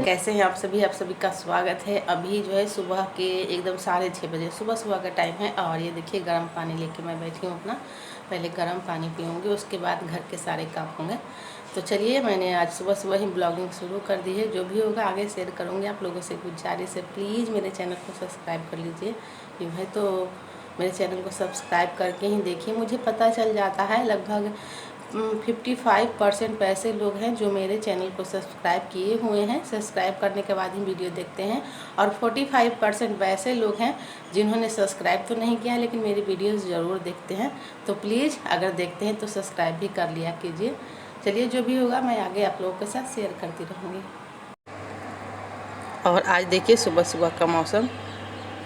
कैसे हैं आप सभी का स्वागत है। अभी जो है सुबह के एकदम 6:30 बजे सुबह का टाइम है और ये देखिए गर्म पानी लेके मैं बैठी हूँ अपना। पहले गर्म पानी पीऊँगी, उसके बाद घर के सारे काम होंगे। तो चलिए, मैंने आज सुबह ही ब्लॉगिंग शुरू कर दी है। जो भी होगा आगे शेयर करूँगी। आप लोगों से गुजारिश है, प्लीज़ मेरे चैनल को सब्सक्राइब कर लीजिए। यूँ है तो मेरे चैनल को सब्सक्राइब करके ही देखिए, मुझे पता चल जाता है लगभग 55% ऐसे लोग हैं जो मेरे चैनल को सब्सक्राइब किए हुए हैं, सब्सक्राइब करने के बाद ही वीडियो देखते हैं। और 45% वैसे लोग हैं जिन्होंने सब्सक्राइब तो नहीं किया लेकिन मेरी वीडियोस ज़रूर देखते हैं। तो प्लीज़ अगर देखते हैं तो सब्सक्राइब भी कर लिया कीजिए। चलिए, जो भी होगा मैं आगे आप लोगों के साथ शेयर करती रहूँगी। और आज देखिए सुबह का मौसम,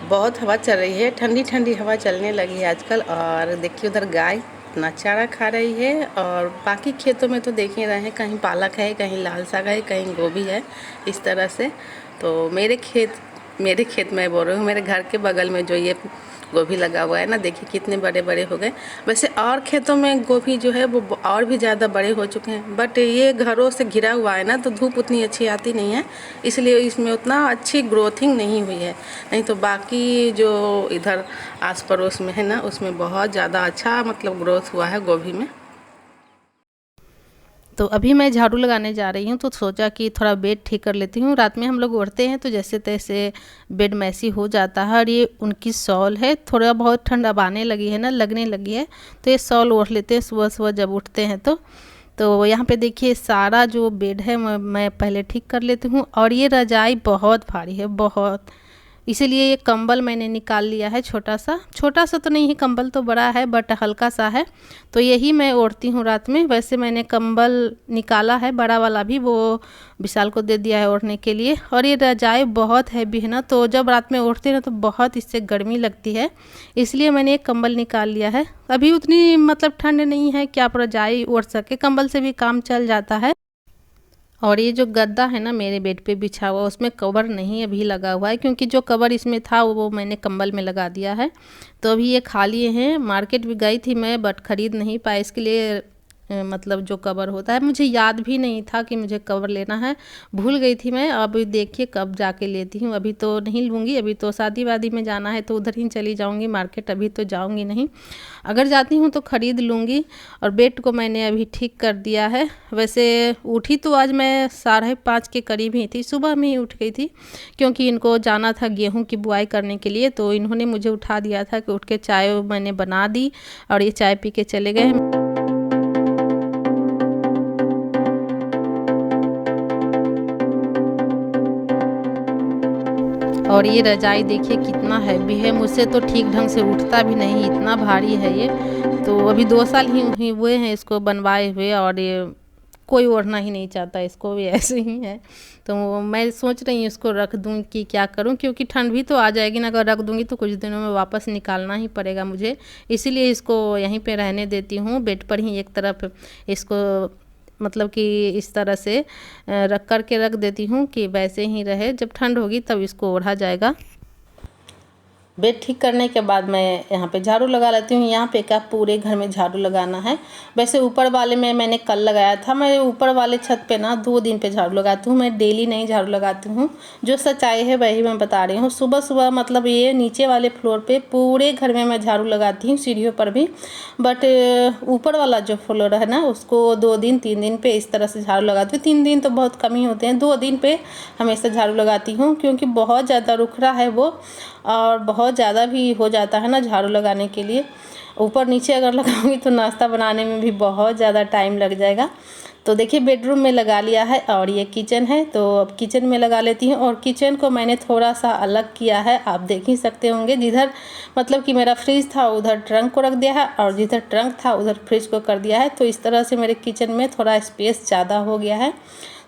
बहुत हवा चल रही है, ठंडी ठंडी हवा चलने लगी है आजकल। और देखिए उधर गाय अपना चारा खा रही है। और बाकी खेतों में तो देख ही रहे हैं, कहीं पालक है, कहीं लाल साग है, कहीं गोभी है, इस तरह से। तो मेरे खेत में बोल रही हूँ, मेरे घर के बगल में जो ये गोभी लगा हुआ है ना, देखिए कितने बड़े बड़े हो गए। वैसे और खेतों में गोभी जो है वो और भी ज़्यादा बड़े हो चुके हैं, बट ये घरों से घिरा हुआ है ना, तो धूप उतनी अच्छी आती नहीं है, इसलिए इसमें उतना अच्छी ग्रोथिंग नहीं हुई है। नहीं तो बाकी जो इधर आस पड़ोस में है ना, उसमें बहुत ज़्यादा अच्छा मतलब ग्रोथ हुआ है गोभी में। तो अभी मैं झाड़ू लगाने जा रही हूँ, तो सोचा कि थोड़ा बेड ठीक कर लेती हूँ। रात में हम लोग ओढ़ते हैं तो जैसे तैसे बेड मैसी हो जाता है। और ये उनकी शॉल है, थोड़ा बहुत ठंड अब आने लगी है ना, लगने लगी है, तो ये शॉल ओढ़ लेते हैं सुबह जब उठते हैं तो यहाँ पे देखिए सारा जो बेड है मैं पहले ठीक कर लेती हूँ। और ये रजाई बहुत भारी है, बहुत, इसीलिए ये कंबल मैंने निकाल लिया है। छोटा सा तो नहीं है कंबल, तो बड़ा है बट हल्का सा है, तो यही मैं ओढ़ती हूँ रात में। वैसे मैंने कंबल निकाला है बड़ा वाला भी, वो विशाल को दे दिया है ओढ़ने के लिए। और ये रजाई बहुत हैवी है ना, तो जब रात में ओढ़ते हैं ना तो बहुत इससे गर्मी लगती है, इसलिए मैंने एक कंबल निकाल लिया है। अभी उतनी मतलब ठंड नहीं है कि आप रजाई ओढ़ सके, कंबल से भी काम चल जाता है। और ये जो गद्दा है ना मेरे बेड पे बिछा हुआ, उसमें कवर नहीं अभी लगा हुआ है, क्योंकि जो कवर इसमें था वो मैंने कंबल में लगा दिया है। तो अभी ये खाली हैं। मार्केट भी गई थी मैं, बट ख़रीद नहीं पाई। इसके लिए मतलब जो कवर होता है, मुझे याद भी नहीं था कि मुझे कवर लेना है, भूल गई थी मैं। अब देखिए कब जाके लेती हूँ, अभी तो नहीं लूँगी। अभी तो शादी वादी में जाना है तो उधर ही चली जाऊँगी मार्केट, अभी तो जाऊँगी नहीं। अगर जाती हूँ तो ख़रीद लूँगी। और बेड को मैंने अभी ठीक कर दिया है। वैसे उठी तो आज मैं 5:30 के करीब ही थी, सुबह में ही उठ गई थी, क्योंकि इनको जाना था गेहूं की बुआई करने के लिए। तो इन्होंने मुझे उठा दिया था कि उठ के चाय मैंने बना दी और ये चाय पी के चले गए। और ये रजाई देखिए कितना हैवी है, मुझसे तो ठीक ढंग से उठता भी नहीं, इतना भारी है ये। तो अभी 2 साल ही हुए हैं इसको बनवाए हुए, और ये कोई ओढ़ना ही नहीं चाहता, इसको भी ऐसे ही है। तो मैं सोच रही हूँ इसको रख दूँ कि क्या करूँ, क्योंकि ठंड भी तो आ जाएगी ना, अगर रख दूँगी तो कुछ दिनों में वापस निकालना ही पड़ेगा मुझे। इसीलिए इसको यहीं पे रहने देती हूँ, बेड पर ही एक तरफ इसको मतलब कि इस तरह से रख कर के रख देती हूँ कि वैसे ही रहे, जब ठंड होगी तब इसको ओढ़ा जाएगा। बेड ठीक करने के बाद मैं यहाँ पे झाड़ू लगा लेती हूँ। यहाँ पे क्या पूरे घर में झाड़ू लगाना है। वैसे ऊपर वाले में मैंने कल लगाया था, मैं ऊपर वाले छत पे ना 2 दिन पे झाड़ू लगाती हूँ, मैं डेली नहीं झाड़ू लगाती हूँ। जो सच्चाई है वही मैं बता रही हूँ। सुबह मतलब ये नीचे वाले फ्लोर पे पूरे घर में मैं झाड़ू लगाती हूँ, सीढ़ियों पर भी। बट ऊपर वाला जो फ्लोर है ना, उसको 2 दिन 3 दिन पे इस तरह से झाड़ू लगाती हूँ। 3 दिन तो बहुत कम ही होते हैं, 2 दिन पे हमेशा झाड़ू लगाती हूँ, क्योंकि बहुत ज़्यादा रुखरा है वो, और बहुत ज़्यादा भी हो जाता है ना झाड़ू लगाने के लिए। ऊपर नीचे अगर लगाऊंगी तो नाश्ता बनाने में भी बहुत ज़्यादा टाइम लग जाएगा। तो देखिए बेडरूम में लगा लिया है, और ये किचन है, तो अब किचन में लगा लेती हूँ। और किचन को मैंने थोड़ा सा अलग किया है, आप देख ही सकते होंगे। जिधर मतलब कि मेरा फ्रिज था उधर ट्रंक को रख दिया है, और जिधर ट्रंक था उधर फ्रिज को कर दिया है। तो इस तरह से मेरे किचन में थोड़ा स्पेस ज़्यादा हो गया है।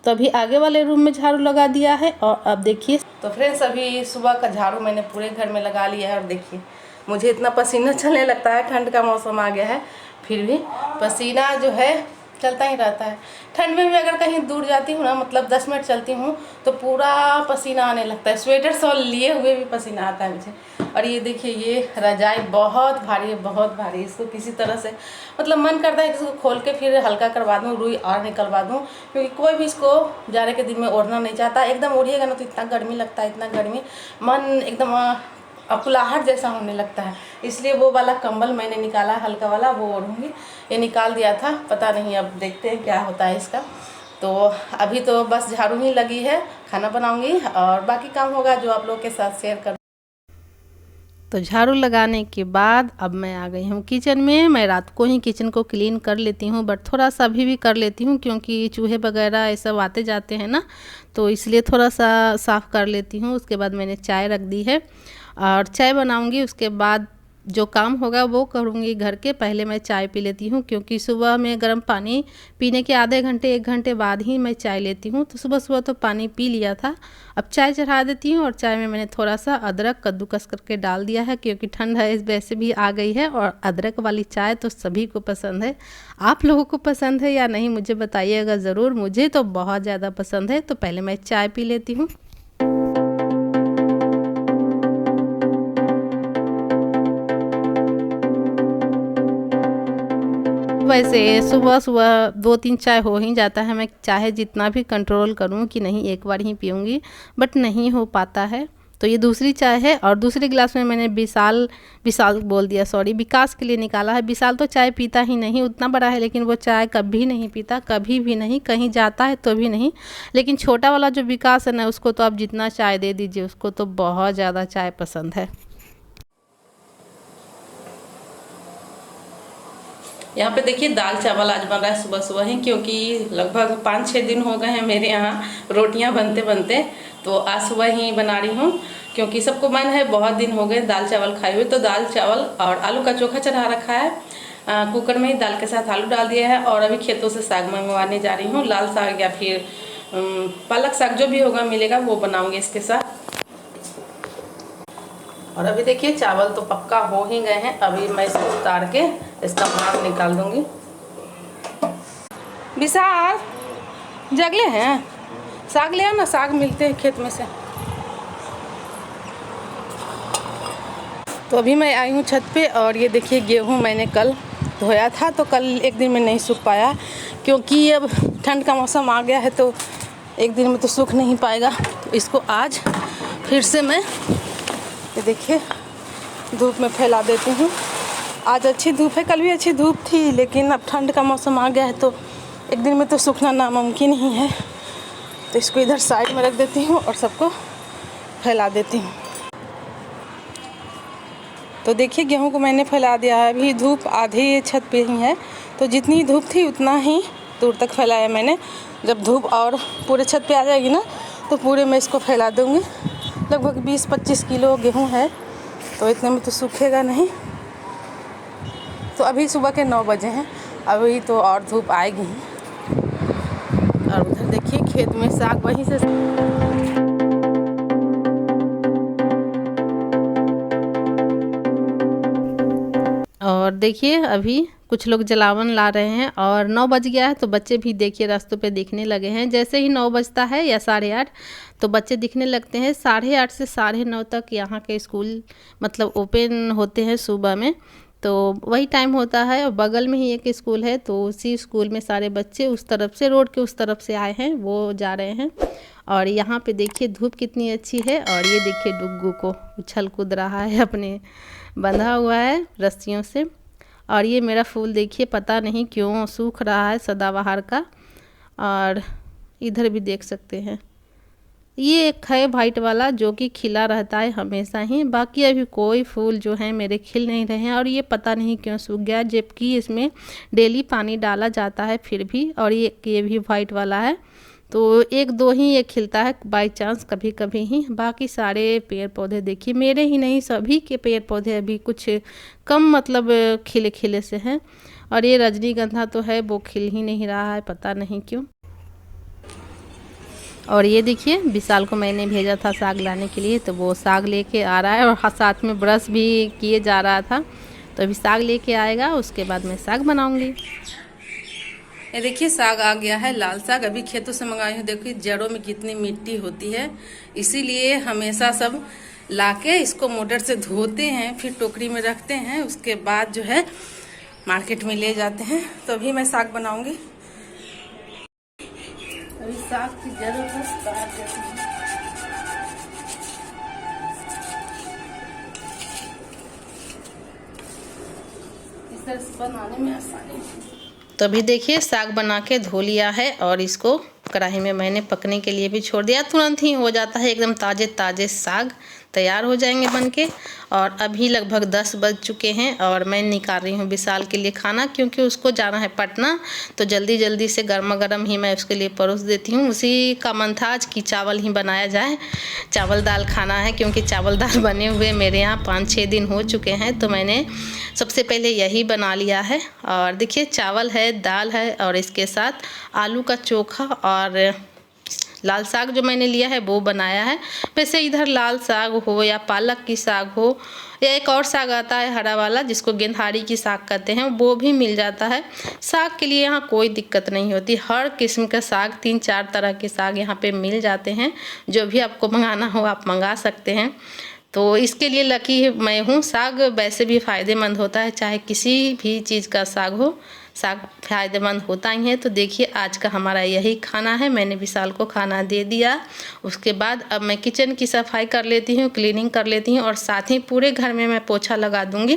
तो अभी आगे वाले रूम में झाड़ू लगा दिया है। और अब देखिए, तो फ्रेंड्स अभी सुबह का झाड़ू मैंने पूरे घर में लगा लिया है। और देखिए मुझे इतना पसीना चलने लगता है, ठंड का मौसम आ गया है, फिर भी पसीना जो है चलता ही रहता है। ठंड में भी अगर कहीं दूर जाती हूँ ना, मतलब 10 मिनट चलती हूँ तो पूरा पसीना आने लगता है, स्वेटर शॉल लिए हुए भी पसीना आता है मुझे। और ये देखिए, ये रजाई बहुत भारी है, बहुत भारी। इसको किसी तरह से मतलब मन करता है कि इसको खोल के फिर हल्का करवा दूँ, रुई और निकलवा दूँ, क्योंकि कोई भी इसको जाड़े के दिन में ओढ़ना नहीं चाहता। एकदम ओढ़िएगा ना तो इतना गर्मी लगता है, इतना गर्मी, मन एकदम अकुलाहट जैसा होने लगता है। इसलिए वो वाला कंबल मैंने निकाला, हल्का वाला, वो ओढ़ूँगी। ये निकाल दिया था, पता नहीं, अब देखते हैं क्या होता है इसका। तो अभी तो बस झाड़ू ही लगी है, खाना बनाऊंगी और बाकी काम होगा जो आप लोग के साथ शेयर कर। तो झाड़ू लगाने के बाद अब मैं आ गई हूँ किचन में। मैं रात को ही किचन को क्लीन कर लेती हूँ, बट थोड़ा सा अभी भी कर लेती हूँ क्योंकि चूहे वगैरह ये सब आते जाते हैं ना, तो इसलिए थोड़ा सा साफ़ कर लेती हूँ। उसके बाद मैंने चाय रख दी है और चाय बनाऊंगी, उसके बाद जो काम होगा वो करूँगी घर के। पहले मैं चाय पी लेती हूँ क्योंकि सुबह में गर्म पानी पीने के आधे घंटे 1 घंटे बाद ही मैं चाय लेती हूँ। तो सुबह सुबह तो पानी पी लिया था, अब चाय चढ़ा देती हूँ। और चाय में मैंने थोड़ा सा अदरक कद्दूकस करके डाल दिया है क्योंकि ठंड है, वैसे भी आ गई है, और अदरक वाली चाय तो सभी को पसंद है। आप लोगों को पसंद है या नहीं मुझे बताइएगा ज़रूर, मुझे तो बहुत ज़्यादा पसंद है। तो पहले मैं चाय पी लेती हूँ। वैसे सुबह सुबह 2-3 चाय हो ही जाता है, मैं चाहे जितना भी कंट्रोल करूं कि नहीं एक बार ही पीऊँगी, बट नहीं हो पाता है। तो ये दूसरी चाय है और दूसरे गिलास में मैंने विशाल बोल दिया, सॉरी, विकास के लिए निकाला है। विशाल तो चाय पीता ही नहीं, उतना बड़ा है लेकिन वो चाय कभी नहीं पीता, कभी भी नहीं, कहीं जाता है तो भी नहीं। लेकिन छोटा वाला जो विकास है ना, उसको तो आप जितना चाय दे दीजिए, उसको तो बहुत ज़्यादा चाय पसंद है। यहाँ पे देखिए दाल चावल आज बन रहा है सुबह सुबह ही, क्योंकि लगभग 5-6 दिन हो गए हैं मेरे यहाँ रोटियाँ बनते बनते। तो आज सुबह ही बना रही हूँ क्योंकि सबको मन है, बहुत दिन हो गए दाल चावल खाए हुए। तो दाल चावल और आलू का चोखा चढ़ा रखा है, कुकर में ही दाल के साथ आलू डाल दिया है। और अभी खेतों से साग मंगवाने जा रही हूँ, लाल साग या फिर पालक साग, जो भी होगा मिलेगा वो बनाऊँगी इसके साथ। और अभी देखिए चावल तो पक्का हो ही गए हैं, अभी मैं इसको उतार के इसका भाप निकाल दूंगी। विशाल जगले हैं, साग ले आओ ना, साग मिलते हैं खेत में से। तो अभी मैं आई हूँ छत पे और ये देखिए गेहूँ मैंने कल धोया था, तो कल एक दिन में नहीं सूख पाया क्योंकि अब ठंड का मौसम आ गया है, तो एक दिन में तो सूख नहीं पाएगा। तो इसको आज फिर से मैं ये देखिए धूप में फैला देती हूँ। आज अच्छी धूप है, कल भी अच्छी धूप थी, लेकिन अब ठंड का मौसम आ गया है तो एक दिन में तो सूखना नामुमकिन ही है। तो इसको इधर साइड में रख देती हूँ और सबको फैला देती हूँ। तो देखिए गेहूँ को मैंने फैला दिया है, अभी धूप आधी छत पे ही है, तो जितनी धूप थी उतना ही दूर तक फैलाया मैंने। जब धूप और पूरे छत पे आ जाएगी ना तो पूरे मैं इसको फैला दूँगी। लगभग 20-25 किलो गेहूँ है, तो इतने में तो सूखेगा नहीं। तो अभी सुबह के 9 बजे हैं, अभी तो और धूप आएगी। और उधर देखिए खेत में साग वहीं से, और देखिए अभी कुछ लोग जलावन ला रहे हैं और 9 बज गया है, तो बच्चे भी देखिए रास्तों पे दिखने लगे हैं। जैसे ही 9 बजता है या 8:30 तो बच्चे दिखने लगते हैं। 8:30 से 9:30 तक यहाँ के स्कूल मतलब ओपन होते हैं सुबह में, तो वही टाइम होता है। और बगल में ही एक स्कूल है, तो उसी स्कूल में सारे बच्चे उस तरफ से, रोड के उस तरफ से आए हैं, वो जा रहे हैं। और यहाँ पे देखिए धूप कितनी अच्छी है, और ये देखिए डुग्गू को उछल कूद रहा है, अपने बंधा हुआ है रस्सियों से। और ये मेरा फूल देखिए पता नहीं क्यों सूख रहा है, सदाबहार का। और इधर भी देख सकते हैं, ये एक है वाइट वाला जो कि खिला रहता है हमेशा ही। बाकी अभी कोई फूल जो है मेरे खिल नहीं रहे हैं, और ये पता नहीं क्यों सूख गया, जबकि इसमें डेली पानी डाला जाता है फिर भी। और ये भी वाइट वाला है, तो 1-2 ही ये खिलता है बाई चांस, कभी कभी ही। बाकी सारे पेड़ पौधे देखिए, मेरे ही नहीं सभी के पेड़ पौधे अभी कुछ कम मतलब खिले खिले से हैं। और ये रजनीगंधा तो है, वो खिल ही नहीं रहा है, पता नहीं क्यों। और ये देखिए विशाल को मैंने भेजा था साग लाने के लिए, तो वो साग लेके आ रहा है, और साथ में ब्रश भी किए जा रहा था। तो अभी साग लेके आएगा, उसके बाद मैं साग बनाऊंगी। ये देखिए साग आ गया है, लाल साग। अभी खेतों से मंगाई हूँ। देखिए जड़ों में कितनी मिट्टी होती है, इसीलिए हमेशा सब लाके इसको मोटर से धोते हैं, फिर टोकरी में रखते हैं, उसके बाद जो है मार्केट में ले जाते हैं। तो अभी मैं साग बनाऊंगी। अभी साग की जरूरत है, काट देती हूँ। इस तरह से बनाने में आसानी है। तो अभी देखिए साग बना के धो लिया है और इसको कढ़ाई में मैंने पकने के लिए भी छोड़ दिया। तुरंत ही हो जाता है, एकदम ताज़े ताज़े साग तैयार हो जाएंगे बनके। और अभी लगभग 10 बज चुके हैं और मैं निकाल रही हूँ विशाल के लिए खाना, क्योंकि उसको जाना है पटना। तो जल्दी जल्दी से गर्मा गर्म ही मैं उसके लिए परोस देती हूँ। उसी का मन था आज कि चावल ही बनाया जाए, चावल दाल खाना है, क्योंकि चावल दाल बने हुए मेरे यहाँ 5-6 दिन हो चुके हैं। तो मैंने सबसे पहले यही बना लिया है। और देखिए चावल है, दाल है और इसके साथ आलू का चोखा और लाल साग जो मैंने लिया है वो बनाया है। वैसे इधर लाल साग हो या पालक की साग हो या एक और साग आता है हरा वाला जिसको गेंधारी की साग कहते हैं, वो भी मिल जाता है। साग के लिए यहाँ कोई दिक्कत नहीं होती, हर किस्म का साग, 3-4 तरह के साग यहाँ पे मिल जाते हैं। जो भी आपको मंगाना हो आप मंगा सकते हैं। तो इसके लिए लकी मैं हूँ। साग वैसे भी फ़ायदेमंद होता है, चाहे किसी भी चीज़ का साग हो, साग फ़ायदेमंद होता ही है। तो देखिए आज का हमारा यही खाना है। मैंने विशाल को खाना दे दिया। उसके बाद अब मैं किचन की सफाई कर लेती हूँ, क्लीनिंग कर लेती हूँ और साथ ही पूरे घर में मैं पोछा लगा दूँगी,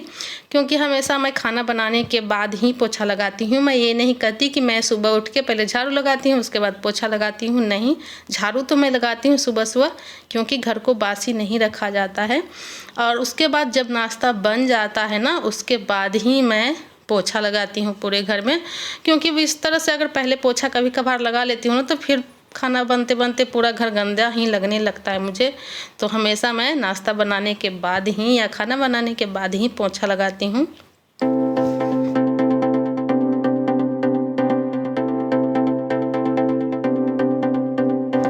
क्योंकि हमेशा मैं खाना बनाने के बाद ही पोछा लगाती हूँ। मैं ये नहीं कहती कि मैं सुबह उठ के पहले झाड़ू लगाती हूँ उसके बाद पोछा लगाती हूँ, नहीं, झाड़ू तो मैं लगाती हूँ सुबह सुबह, क्योंकि घर को बासी नहीं रखा जाता है। और उसके बाद जब नाश्ता बन जाता है ना, उसके बाद ही मैं पोछा लगाती हूँ पूरे घर में, क्योंकि इस तरह से अगर पहले पोछा कभी कभार लगा लेती हूँ ना तो फिर खाना बनते बनते पूरा घर गंदा ही लगने लगता है मुझे। तो हमेशा मैं नाश्ता बनाने के बाद ही या खाना बनाने के बाद ही पोछा लगाती हूँ।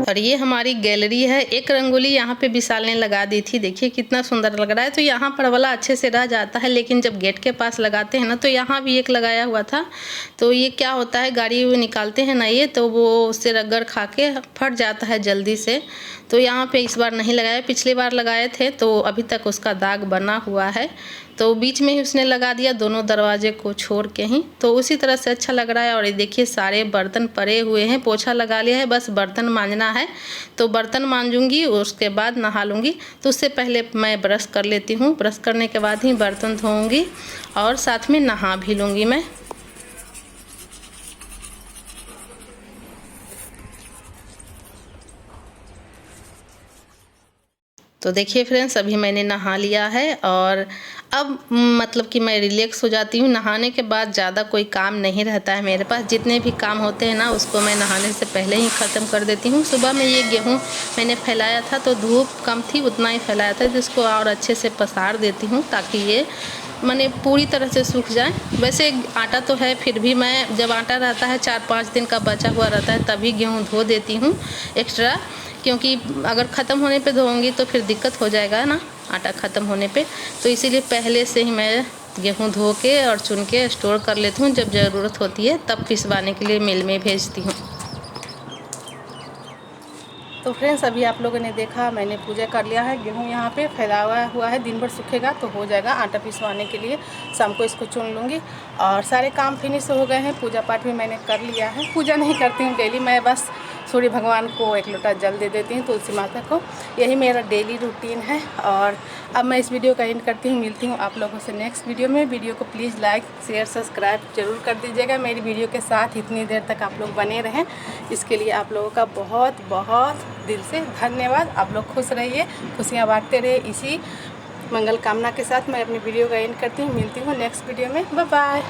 और ये हमारी गैलरी है। एक रंगोली यहाँ पे विशाल ने लगा दी थी, देखिए कितना सुंदर लग रहा है। तो यहाँ पर वाला अच्छे से रह जाता है, लेकिन जब गेट के पास लगाते हैं ना तो यहाँ भी एक लगाया हुआ था। तो ये क्या होता है, गाड़ी निकालते हैं ना ये, तो वो उससे रगड़ खा के फट जाता है जल्दी से। तो यहाँ पे इस बार नहीं लगाया, पिछली बार लगाए थे तो अभी तक उसका दाग बना हुआ है। तो बीच में ही उसने लगा दिया, दोनों दरवाजे को छोड़ के ही। तो उसी तरह से अच्छा लग रहा है। और ये देखिए सारे बर्तन पड़े हुए हैं, पोछा लगा लिया है, बस बर्तन मांजना है। तो बर्तन मांजूंगी, उसके बाद नहा लूँगी। तो उससे पहले मैं ब्रश कर लेती हूँ, ब्रश करने के बाद ही बर्तन धोऊँगी और साथ में नहा भी लूँगी मैं। तो देखिए फ्रेंड्स अभी मैंने नहा लिया है और अब मतलब कि मैं रिलैक्स हो जाती हूँ। नहाने के बाद ज़्यादा कोई काम नहीं रहता है मेरे पास, जितने भी काम होते हैं ना उसको मैं नहाने से पहले ही ख़त्म कर देती हूँ। सुबह में ये गेहूँ मैंने फैलाया था तो धूप कम थी, उतना ही फैलाया था, जिसको और अच्छे से पसार देती हूँ ताकि ये माने पूरी तरह से सूख जाए। वैसे आटा तो है, फिर भी मैं जब आटा रहता है 4-5 दिन का बचा हुआ रहता है तभी गेहूँ धो देती हूँ एक्स्ट्रा, क्योंकि अगर ख़त्म होने पे धोऊंगी तो फिर दिक्कत हो जाएगा ना आटा ख़त्म होने पे। तो इसीलिए पहले से ही मैं गेहूँ धो के और चुन के स्टोर कर लेती हूँ, जब ज़रूरत होती है तब पिसवाने के लिए मिल में भेजती हूँ। तो फ्रेंड्स अभी आप लोगों ने देखा मैंने पूजा कर लिया है। गेहूँ यहाँ पे फैला हुआ है, दिन भर सूखेगा तो हो जाएगा आटा पिसवाने के लिए। शाम को इसको चुन लूँगी और सारे काम फिनिश हो गए हैं। पूजा पाठ भी मैंने कर लिया है। पूजा नहीं करती हूँ डेली, मैं बस सूर्य भगवान को 1 लोटा जल दे देती हूँ, तुलसी माता को, यही मेरा डेली रूटीन है। और अब मैं इस वीडियो का एंड करती हूँ, मिलती हूँ आप लोगों से नेक्स्ट वीडियो में। वीडियो को प्लीज़ लाइक शेयर सब्सक्राइब जरूर कर दीजिएगा। मेरी वीडियो के साथ इतनी देर तक आप लोग बने रहें, इसके लिए आप लोगों का बहुत बहुत दिल से धन्यवाद। आप लोग खुश रहिए, खुशियाँ बांटते रहिए। इसी मंगल कामना के साथ मैं अपनी वीडियो का एंड करती हूँ, मिलती हूँ नेक्स्ट वीडियो में। Bye bye.